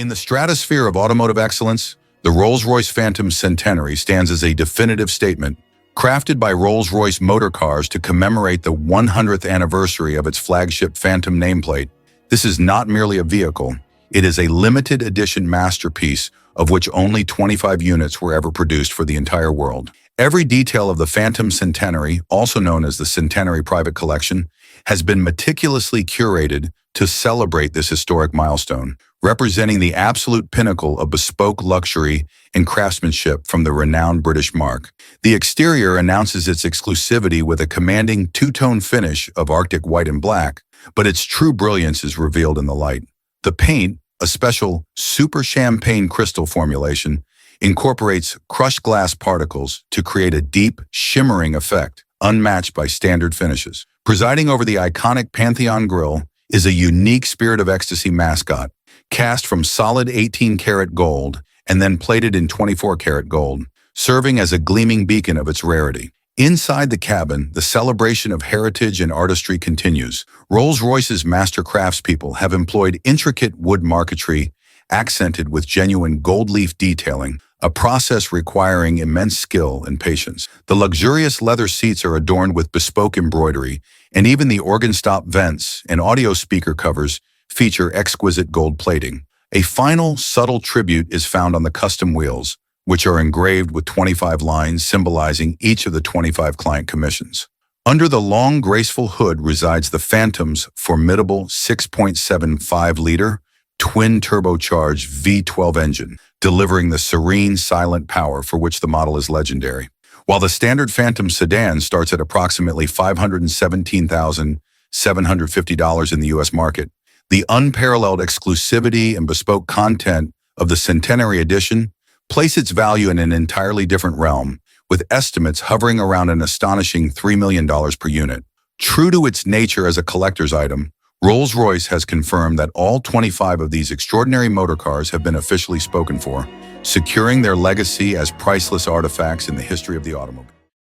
In the stratosphere of automotive excellence, the Rolls-Royce Phantom Centenary stands as a definitive statement, crafted by Rolls-Royce Motor Cars to commemorate the 100th anniversary of its flagship Phantom nameplate. This is not merely a vehicle, it is a limited edition masterpiece of which only 25 units were ever produced for the entire world. Every detail of the Phantom Centenary, also known as the Centenary Private Collection, has been meticulously curated to celebrate this historic milestone, representing the absolute pinnacle of bespoke luxury and craftsmanship from the renowned British marque. The exterior announces its exclusivity with a commanding two-tone finish of Arctic white and black, but its true brilliance is revealed in the light. The paint, a special super champagne crystal formulation, incorporates crushed glass particles to create a deep, shimmering effect, unmatched by standard finishes. Presiding over the iconic Pantheon grille is a unique Spirit of Ecstasy mascot, cast from solid 18-karat gold and then plated in 24-karat gold, serving as a gleaming beacon of its rarity. Inside the cabin, the celebration of heritage and artistry continues. Rolls-Royce's master craftspeople have employed intricate wood marquetry, accented with genuine gold leaf detailing, a process requiring immense skill and patience. The luxurious leather seats are adorned with bespoke embroidery, and even the organ stop vents and audio speaker covers feature exquisite gold plating. A final, subtle tribute is found on the custom wheels, which are engraved with 25 lines symbolizing each of the 25 client commissions. Under the long, graceful hood resides the Phantom's formidable 6.75-liter twin-turbocharged V12 engine, delivering the serene, silent power for which the model is legendary. While the standard Phantom sedan starts at approximately $517,750 in the U.S. market, the unparalleled exclusivity and bespoke content of the Centenary Edition place its value in an entirely different realm, with estimates hovering around an astonishing $3 million per unit. True to its nature as a collector's item, Rolls-Royce has confirmed that all 25 of these extraordinary motor cars have been officially spoken for, securing their legacy as priceless artifacts in the history of the automobile.